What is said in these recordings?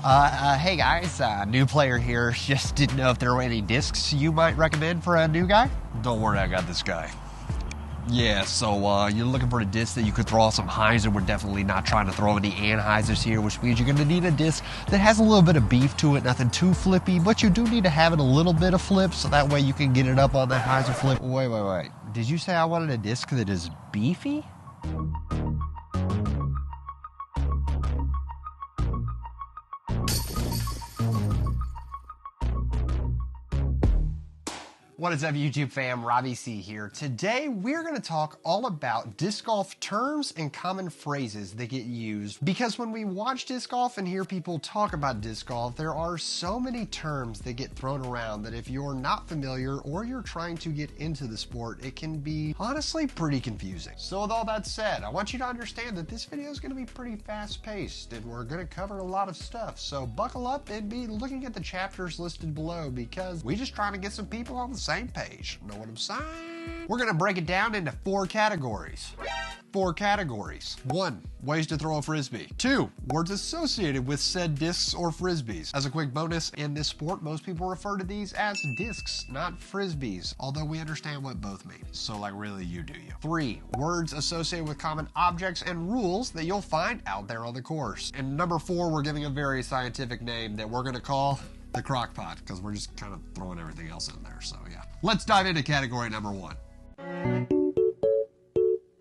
Hey guys, new player here. Just didn't know if there were any discs you might recommend for a new guy? Don't worry, I got this guy. Yeah, so you're looking for a disc that you could throw off some highs, and we're definitely not trying to throw any anhyzers here, which means you're going to need a disc that has a little bit of beef to it, nothing too flippy, but you do need to have it a little bit of flip, so that way you can get it up on that hyzer flip. Wait. Did you say I wanted a disc that is beefy? What is up, YouTube fam? Robbie C here. Today we're going to talk all about disc golf terms and common phrases that get used, because when we watch disc golf and hear people talk about disc golf, there are so many terms that get thrown around that if you're not familiar or you're trying to get into the sport, it can be honestly pretty confusing. So with all that said, I want you to understand that this video is going to be pretty fast paced and we're going to cover a lot of stuff. So buckle up and be looking at the chapters listed below, because we just trying to get some people on the same page. Know what I'm saying? We're gonna break it down into four categories. 1, ways to throw a frisbee. 2, words associated with said discs or frisbees. As a quick bonus, in this sport, most people refer to these as discs, not frisbees, although we understand what both mean. So like, really, you do you. 3, words associated with common objects and rules that you'll find out there on the course. And number 4, we're giving a very scientific name that we're gonna call the Crockpot, because we're just kind of throwing everything else in there, so yeah. Let's dive into category number 1.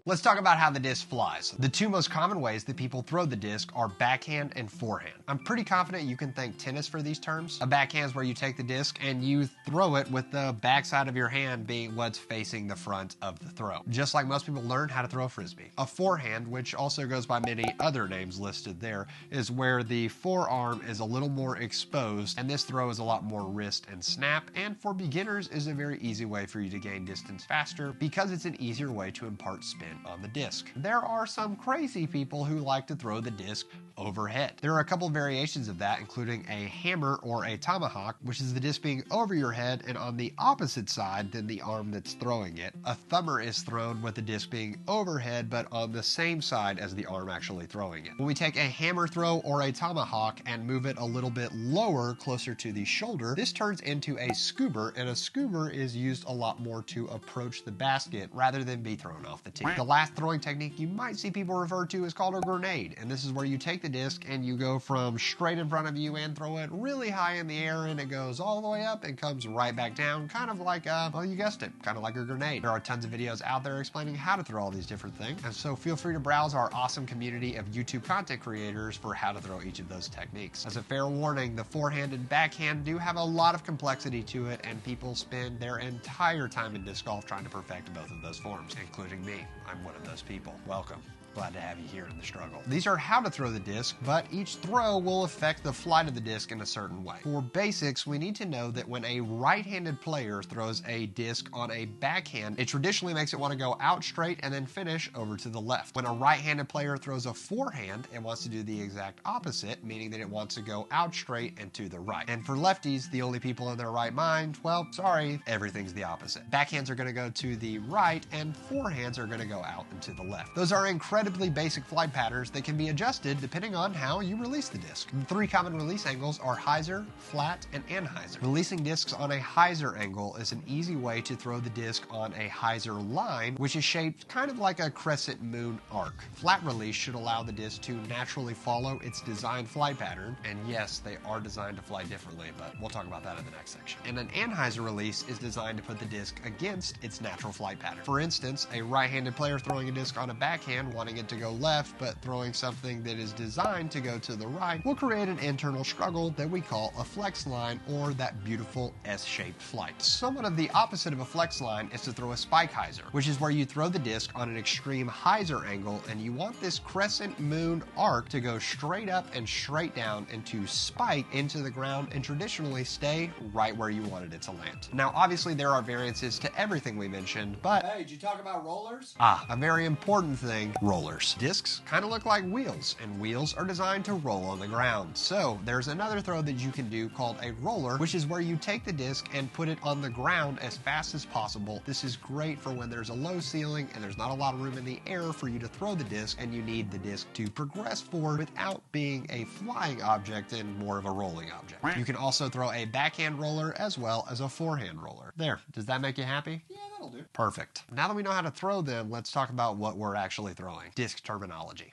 Let's talk about how the disc flies. The two most common ways that people throw the disc are backhand and forehand. I'm pretty confident you can thank tennis for these terms. A backhand is where you take the disc and you throw it with the backside of your hand being what's facing the front of the throw, just like most people learn how to throw a frisbee. A forehand, which also goes by many other names listed there, is where the forearm is a little more exposed, and this throw is a lot more wrist and snap, and for beginners is a very easy way for you to gain distance faster because it's an easier way to impart spin on the disc. There are some crazy people who like to throw the disc overhead. There are a couple variations of that, including a hammer or a tomahawk, which is the disc being over your head and on the opposite side than the arm that's throwing it. A thumber is thrown with the disc being overhead but on the same side as the arm actually throwing it. When we take a hammer throw or a tomahawk and move it a little bit lower, closer to the shoulder, this turns into a scuba, and a scuba is used a lot more to approach the basket rather than be thrown off the tee. The last throwing technique you might see people refer to is called a grenade, and this is where you take the disc and you go from straight in front of you and throw it really high in the air, and it goes all the way up and comes right back down, kind of like well, you guessed it, kind of like a grenade. There are tons of videos out there explaining how to throw all these different things, and so feel free to browse our awesome community of YouTube content creators for how to throw each of those techniques. As a fair warning, the forehand and backhand do have a lot of complexity to it, and people spend their entire time in disc golf trying to perfect both of those forms, including me. I'm one of those people. Welcome. Glad to have you here in the struggle. These are how to throw the disc, but each throw will affect the flight of the disc in a certain way. For basics, we need to know that when a right-handed player throws a disc on a backhand, it traditionally makes it want to go out straight and then finish over to the left. When a right-handed player throws a forehand, it wants to do the exact opposite, meaning that it wants to go out straight and to the right. And for lefties, the only people in their right mind, well, sorry, everything's the opposite. Backhands are going to go to the right and forehands are going to go out and to the left. Those are incredibly basic flight patterns that can be adjusted depending on how you release the disc. The three common release angles are hyzer, flat, and anhyzer. Releasing discs on a hyzer angle is an easy way to throw the disc on a hyzer line, which is shaped kind of like a crescent moon arc. Flat release should allow the disc to naturally follow its designed flight pattern, and yes, they are designed to fly differently, but we'll talk about that in the next section. And an anhyzer release is designed to put the disc against its natural flight pattern. For instance, a right-handed player throwing a disc on a backhand wanting it to go left, but throwing something that is designed to go to the right will create an internal struggle that we call a flex line, or that beautiful S-shaped flight. Somewhat of the opposite of a flex line is to throw a spike hyzer, which is where you throw the disc on an extreme hyzer angle, and you want this crescent moon arc to go straight up and straight down and to spike into the ground and traditionally stay right where you wanted it to land. Now, obviously there are variances to everything we mentioned, but Hey, did you talk about rollers? a very important thing, rollers. rollers. Discs kind of look like wheels, and wheels are designed to roll on the ground. So there's another throw that you can do called a roller, which is where you take the disc and put it on the ground as fast as possible. This is great for when there's a low ceiling and there's not a lot of room in the air for you to throw the disc, and you need the disc to progress forward without being a flying object and more of a rolling object. You can also throw a backhand roller as well as a forehand roller. There, does that make you happy? Yeah, that'll do. Perfect. Now that we know how to throw them, let's talk about what we're actually throwing. Disc terminology.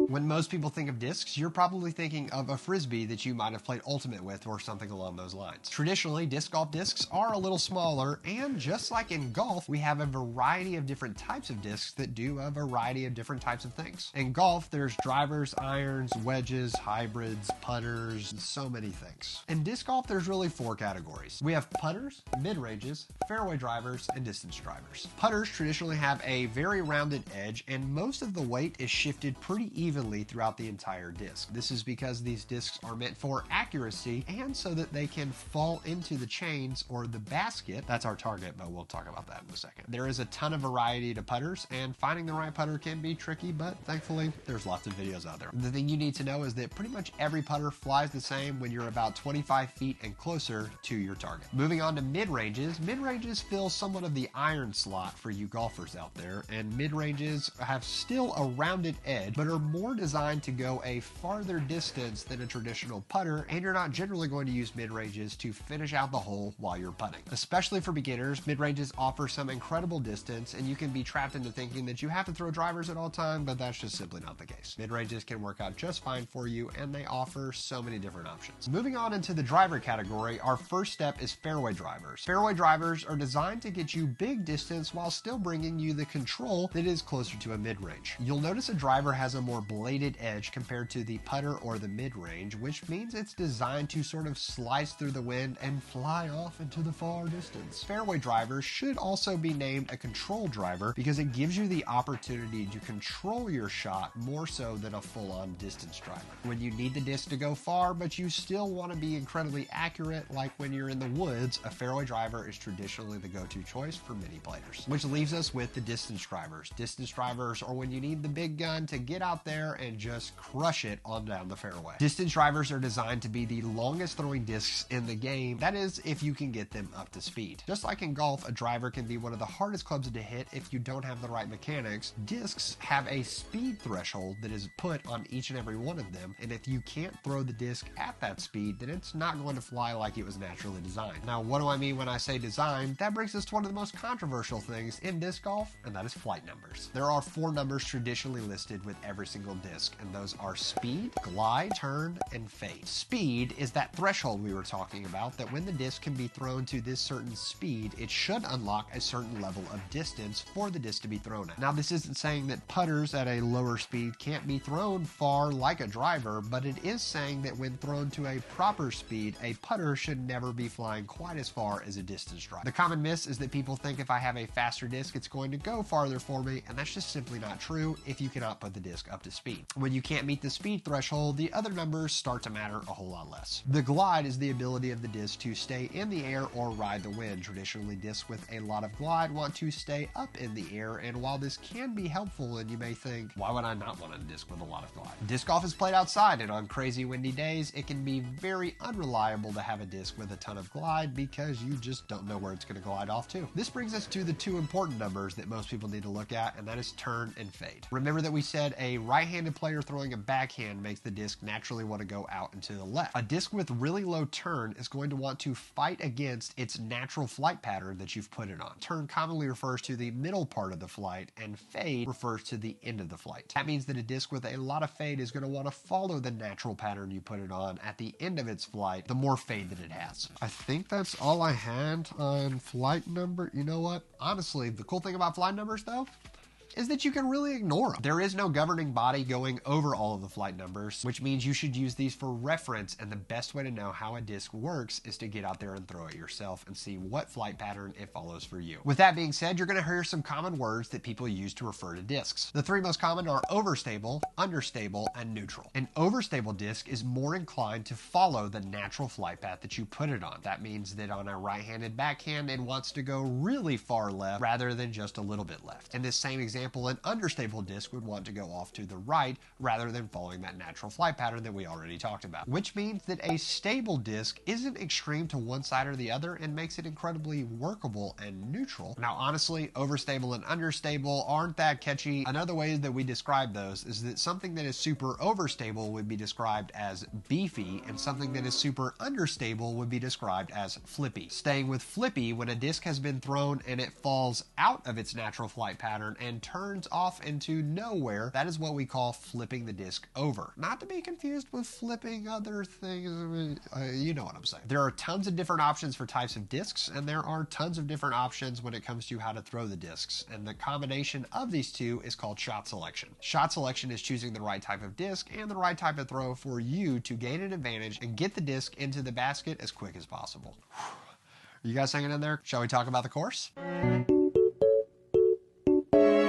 When most people think of discs, you're probably thinking of a frisbee that you might have played Ultimate with or something along those lines. Traditionally, disc golf discs are a little smaller, and just like in golf, we have a variety of different types of discs that do a variety of different types of things. In golf, there's drivers, irons, wedges, hybrids, putters, so many things. In disc golf, there's really 4 categories. We have putters, mid-ranges, fairway drivers, and distance drivers. Putters traditionally have a very rounded edge, and most of the weight is shifted pretty evenly throughout the entire disc. This is because these discs are meant for accuracy and so that they can fall into the chains or the basket. That's our target, but we'll talk about that in a second. There is a ton of variety to putters, and finding the right putter can be tricky, but thankfully there's lots of videos out there. The thing you need to know is that pretty much every putter flies the same when you're about 25 feet and closer to your target. Moving on to mid-ranges. Mid-ranges fill somewhat of the iron slot for you golfers out there, and mid-ranges have still a rounded edge, but are more designed to go a farther distance than a traditional putter, and you're not generally going to use mid-ranges to finish out the hole while you're putting. Especially for beginners, mid-ranges offer some incredible distance, and you can be trapped into thinking that you have to throw drivers at all time, but that's just simply not the case. Mid-ranges can work out just fine for you, and they offer so many different options. Moving on into the driver category, our first step is fairway drivers. Fairway drivers are designed to get you big distance while still bringing you the control that is closer to a mid-range. You'll notice a driver has a more bladed edge compared to the putter or the mid-range, which means it's designed to sort of slice through the wind and fly off into the far distance. Fairway drivers should also be named a control driver because it gives you the opportunity to control your shot more so than a full-on distance driver. When you need the disc to go far, but you still want to be incredibly accurate, like when you're in the woods, a fairway driver is traditionally the go-to choice for many players. Which leaves us with the distance drivers. Distance drivers are when you need the big gun to get out there and just crush it on down the fairway. Distance drivers are designed to be the longest throwing discs in the game. That is, if you can get them up to speed. Just like in golf, a driver can be one of the hardest clubs to hit if you don't have the right mechanics. Discs have a speed threshold that is put on each and every one of them, and if you can't throw the disc at that speed, then it's not going to fly like it was naturally designed. Now, what do I mean when I say design? That brings us to one of the most controversial things in disc golf, and that is flight numbers. There are 4 numbers traditionally listed with every single disc, and those are speed, glide, turn, and fade. Speed is that threshold we were talking about, that when the disc can be thrown to this certain speed, it should unlock a certain level of distance for the disc to be thrown at. Now, this isn't saying that putters at a lower speed can't be thrown far like a driver, but it is saying that when thrown to a proper speed, a putter should never be flying quite as far as a distance driver. The common miss is that people think if I have a faster disc, it's going to go farther for me, and that's just simply not true if you cannot put the disc up to speed. When you can't meet the speed threshold, the other numbers start to matter a whole lot less. The glide is the ability of the disc to stay in the air or ride the wind. Traditionally, discs with a lot of glide want to stay up in the air, and while this can be helpful, and you may think, why would I not want a disc with a lot of glide? Disc golf is played outside, and on crazy windy days, it can be very unreliable to have a disc with a ton of glide because you just don't know where it's going to glide off to. This brings us to the 2 important numbers that most people need to look at, and that is turn and fade. Remember that we said a right-handed player throwing a backhand makes the disc naturally want to go out and to the left. A disc with really low turn is going to want to fight against its natural flight pattern that you've put it on. Turn commonly refers to the middle part of the flight, and fade refers to the end of the flight. That means that a disc with a lot of fade is going to want to follow the natural pattern you put it on at the end of its flight, the more fade that it has. I think that's all I had on flight number. You know what? Honestly, the cool thing about flight numbers, though, is that you can really ignore them. There is no governing body going over all of the flight numbers, which means you should use these for reference, and the best way to know how a disc works is to get out there and throw it yourself and see what flight pattern it follows for you. With that being said, you're going to hear some common words that people use to refer to discs. The 3 most common are overstable, understable, and neutral. An overstable disc is more inclined to follow the natural flight path that you put it on. That means that on a right-handed backhand, it wants to go really far left rather than just a little bit left. In this same example, example, an understable disc would want to go off to the right rather than following that natural flight pattern that we already talked about. Which means that a stable disc isn't extreme to one side or the other and makes it incredibly workable and neutral. Now, honestly, overstable and understable aren't that catchy. Another way that we describe those is that something that is super overstable would be described as beefy, and something that is super understable would be described as flippy. Staying with flippy, when a disc has been thrown and it falls out of its natural flight pattern and turns off into nowhere, that is what we call flipping the disc over. Not to be confused with flipping other things, you know what I'm saying. There are tons of different options for types of discs, and there are tons of different options when it comes to how to throw the discs, and the combination of these two is called shot selection. Shot selection is choosing the right type of disc and the right type of throw for you to gain an advantage and get the disc into the basket as quick as possible. Are you guys hanging in there? Shall we talk about the course?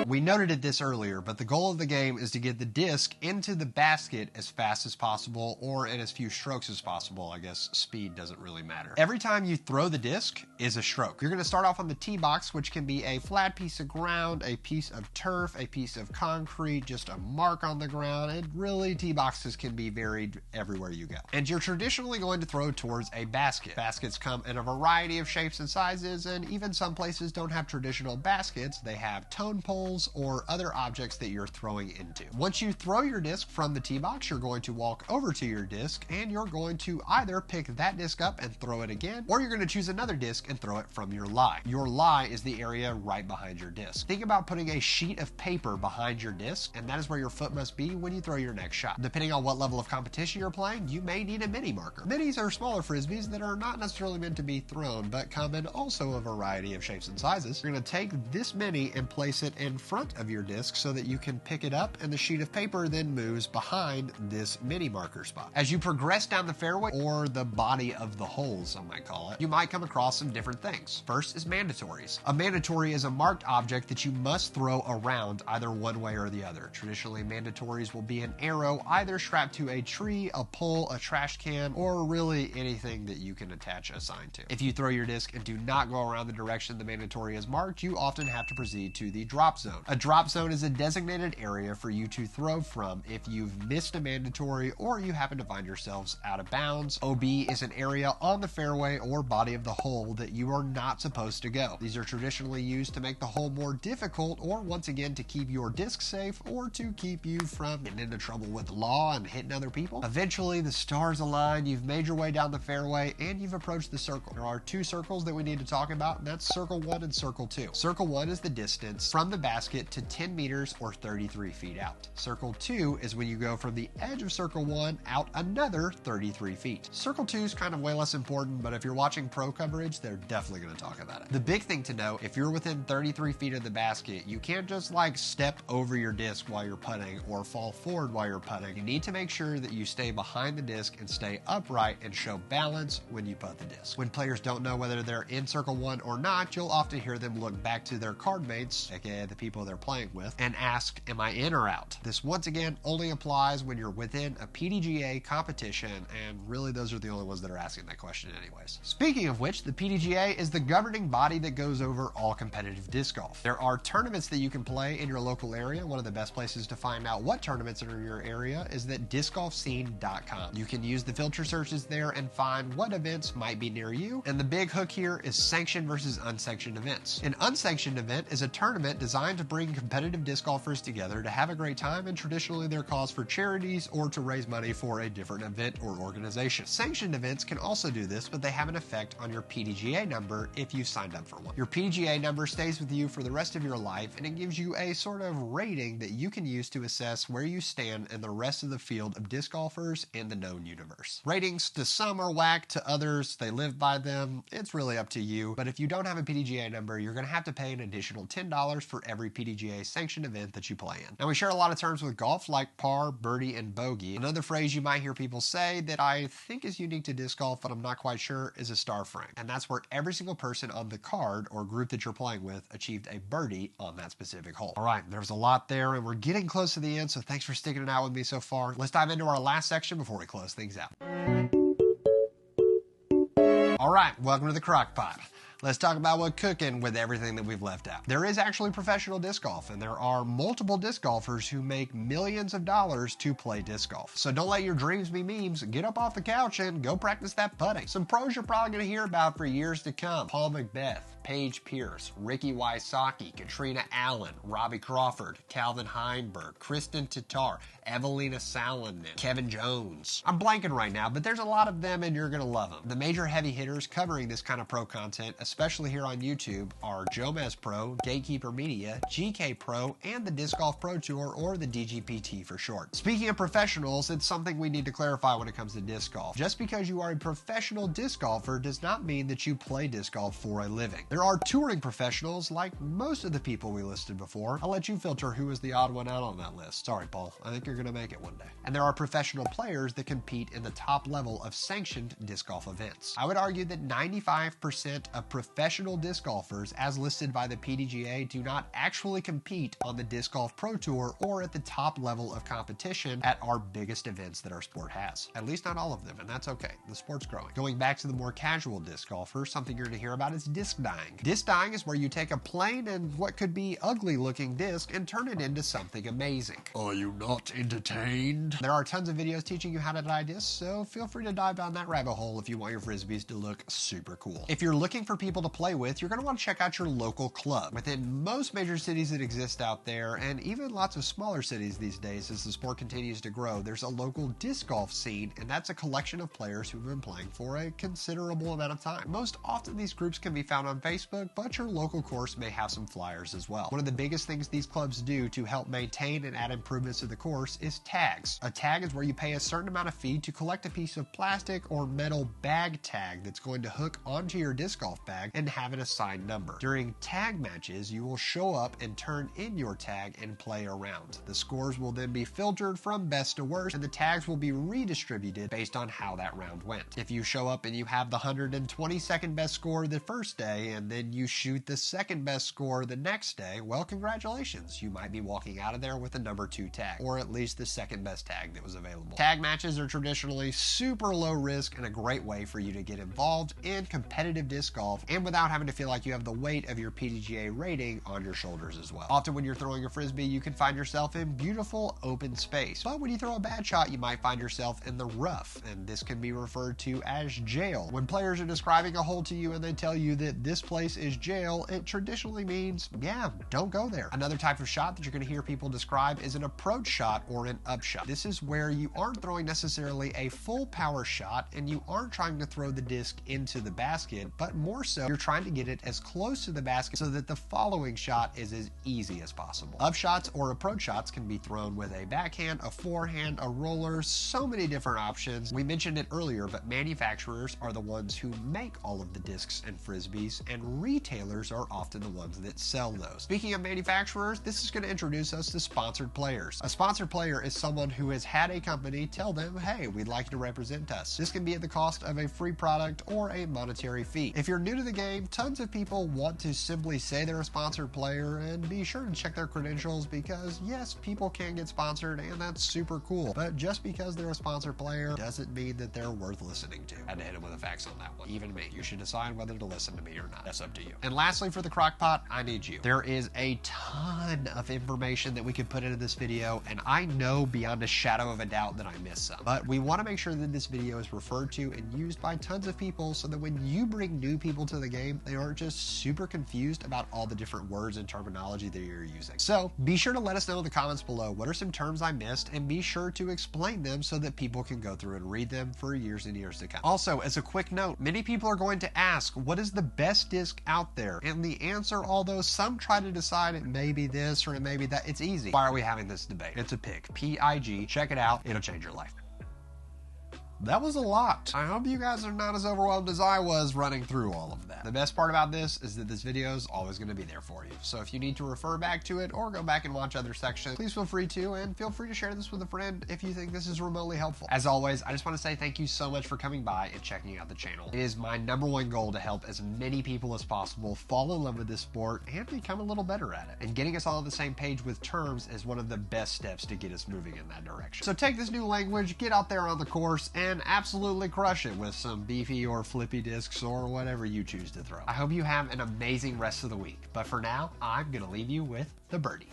We noted it this earlier, but the goal of the game is to get the disc into the basket as fast as possible, or in as few strokes as possible. I guess speed doesn't really matter. Every time you throw the disc is a stroke. You're going to start off on the tee box, which can be a flat piece of ground, a piece of turf, a piece of concrete, just a mark on the ground. And really, tee boxes can be varied everywhere you go. And you're traditionally going to throw towards a basket. Baskets come in a variety of shapes and sizes, and even some places don't have traditional baskets. They have tone poles or other objects that you're throwing into. Once you throw your disc from the tee box, you're going to walk over to your disc and you're going to either pick that disc up and throw it again, or you're going to choose another disc and throw it from your lie. Your lie is the area right behind your disc. Think about putting a sheet of paper behind your disc, and that is where your foot must be when you throw your next shot. Depending on what level of competition you're playing, you may need a mini marker. Minis are smaller frisbees that are not necessarily meant to be thrown, but come in also a variety of shapes and sizes. You're going to take this mini and place it in front of your disc so that you can pick it up, and the sheet of paper then moves behind this mini marker spot. As you progress down the fairway, or the body of the hole, some might call it, you might come across some different things. First is mandatories. A mandatory is a marked object that you must throw around either one way or the other. Traditionally, mandatories will be an arrow either strapped to a tree, a pole, a trash can, or really anything that you can attach a sign to. If you throw your disc and do not go around the direction the mandatory is marked, you often have to proceed to the drop zone. A drop zone is a designated area for you to throw from if you've missed a mandatory or you happen to find yourselves out of bounds. OB is an area on the fairway or body of the hole that you are not supposed to go. These are traditionally used to make the hole more difficult, or once again to keep your disc safe, or to keep you from getting into trouble with the law and hitting other people. Eventually the stars align, you've made your way down the fairway, and you've approached the circle. There are two circles that we need to talk about, and that's circle 1 and circle 2. Circle 1 is the distance from the basket to 10 meters or 33 feet out. Circle 2 is when you go from the edge of circle 1 out another 33 feet. Circle 2 is kind of way less important, but if you're watching pro coverage, they're definitely going to talk about it. The big thing to know, if you're within 33 feet of the basket, you can't just like step over your disc while you're putting or fall forward while you're putting. You need to make sure that you stay behind the disc and stay upright and show balance when you putt the disc. When players don't know whether they're in circle 1 or not, you'll often hear them look back to their card mates, aka the people they're playing with, and ask, am I in or out? This once again only applies when you're within a PDGA competition, and really those are the only ones that are asking that question anyways. Speaking of which, the PDGA is the governing body that goes over all competitive disc golf. There are tournaments that you can play in your local area. One of the best places to find out what tournaments are in your area is that discgolfscene.com. You can use the filter searches there and find what events might be near you, and the big hook here is sanctioned versus unsanctioned events. An unsanctioned event is a tournament designed to bring competitive disc golfers together to have a great time, and traditionally they're caused for charities or to raise money for a different event or organization. Sanctioned events can also do this, but they have an effect on your PDGA number if you signed up for one. Your PDGA number stays with you for the rest of your life, and it gives you a sort of rating that you can use to assess where you stand in the rest of the field of disc golfers in the known universe. Ratings to some are whack, to others they live by them. It's really up to you, but if you don't have a PDGA number, you're going to have to pay an additional $10 for every PDGA sanctioned event that you play in. Now, we share a lot of terms with golf like par, birdie, and bogey. Another phrase you might hear people say that I think is unique to disc golf, but I'm not quite sure, is a star frame. And that's where every single person on the card or group that you're playing with achieved a birdie on that specific hole. All right, there's a lot there, and we're getting close to the end, so thanks for sticking it out with me so far. Let's dive into our last section before we close things out. All right, welcome to the Crockpot. Let's talk about what's cooking with everything that we've left out. There is actually professional disc golf, and there are multiple disc golfers who make millions of dollars to play disc golf. So don't let your dreams be memes. Get up off the couch and go practice that putting. Some pros you're probably going to hear about for years to come: Paul McBeth, Paige Pierce, Ricky Wysocki, Katrina Allen, Robbie Crawford, Calvin Heinberg, Kristen Tatar, Evelina Salonen, Kevin Jones. I'm blanking right now, but there's a lot of them and you're going to love them. The major heavy hitters covering this kind of pro content, especially here on YouTube, are Jomez Pro, Gatekeeper Media, GK Pro, and the Disc Golf Pro Tour, or the DGPT for short. Speaking of professionals, it's something we need to clarify when it comes to disc golf. Just because you are a professional disc golfer does not mean that you play disc golf for a living. There are touring professionals like most of the people we listed before. I'll let you filter who is the odd one out on that list. Sorry, Paul. I think you're going to make it one day. And there are professional players that compete in the top level of sanctioned disc golf events. I would argue that 95% of professional disc golfers, as listed by the PDGA, do not actually compete on the Disc Golf Pro Tour or at the top level of competition at our biggest events that our sport has. At least not all of them, and that's okay. The sport's growing. Going back to the more casual disc golfer, something you're going to hear about is disc dyeing. Disc dyeing is where you take a plain and what could be ugly looking disc and turn it into something amazing. Are you not entertained? There are tons of videos teaching you how to dye discs, so feel free to dive down that rabbit hole if you want your frisbees to look super cool. If you're looking for people to play with, you're going to want to check out your local club. Within most major cities that exist out there, and even lots of smaller cities these days as the sport continues to grow, there's a local disc golf scene, and that's a collection of players who've been playing for a considerable amount of time. Most often these groups can be found on Facebook, but your local course may have some flyers as well. One of the biggest things these clubs do to help maintain and add improvements to the course is tags. A tag is where you pay a certain amount of fee to collect a piece of plastic or metal bag tag that's going to hook onto your disc golf bag and have an assigned number. During tag matches, you will show up and turn in your tag and play around. The scores will then be filtered from best to worst, and the tags will be redistributed based on how that round went. If you show up and you have the 122nd best score the first day, and then you shoot the second best score the next day, well, congratulations. You might be walking out of there with a number 2 tag, or at least the second best tag that was available. Tag matches are traditionally super low risk and a great way for you to get involved in competitive disc golf and without having to feel like you have the weight of your PDGA rating on your shoulders as well. Often when you're throwing a frisbee, you can find yourself in beautiful open space, but when you throw a bad shot, you might find yourself in the rough, and this can be referred to as jail. When players are describing a hole to you and they tell you that this place is jail, it traditionally means, yeah, don't go there. Another type of shot that you're going to hear people describe is an approach shot or an upshot. This is where you aren't throwing necessarily a full power shot and you aren't trying to throw the disc into the basket, but more so you're trying to get it as close to the basket so that the following shot is as easy as possible. Upshots or approach shots can be thrown with a backhand, a forehand, a roller, so many different options. We mentioned it earlier, but manufacturers are the ones who make all of the discs and frisbees, and retailers are often the ones that sell those. Speaking of manufacturers, this is going to introduce us to sponsored players. A sponsored player is someone who has had a company tell them, hey, we'd like you to represent us. This can be at the cost of a free product or a monetary fee. If you're new to the game, tons of people want to simply say they're a sponsored player, and be sure to check their credentials because yes, people can get sponsored and that's super cool, but just because they're a sponsored player doesn't mean that they're worth listening to. Had to hit him with the facts on that one. Even me. You should decide whether to listen to me or not. That's up to you. And lastly, for the Crockpot, I need you. There is a ton of information that we could put into this video, and I know beyond a shadow of a doubt that I missed some, but we want to make sure that this video is referred to and used by tons of people so that when you bring new people to the game, they aren't just super confused about all the different words and terminology that you're using. So be sure to let us know in the comments below what are some terms I missed, and be sure to explain them so that people can go through and read them for years and years to come. Also, as a quick note, many people are going to ask, what is the best disc out there? And the answer, although some try to decide it may be this or it may be that, it's easy. Why are we having this debate? It's a pick. P-I-G. Check it out. It'll change your life. That was a lot. I hope you guys are not as overwhelmed as I was running through all of that. The best part about this is that this video is always going to be there for you. So if you need to refer back to it or go back and watch other sections, please feel free to, and feel free to share this with a friend if you think this is remotely helpful. As always, I just want to say thank you so much for coming by and checking out the channel. It is my #1 goal to help as many people as possible fall in love with this sport and become a little better at it. And getting us all on the same page with terms is one of the best steps to get us moving in that direction. So take this new language, get out there on the course, and and absolutely crush it with some beefy or flippy discs or whatever you choose to throw. I hope you have an amazing rest of the week, but for now, I'm going to leave you with the birdie.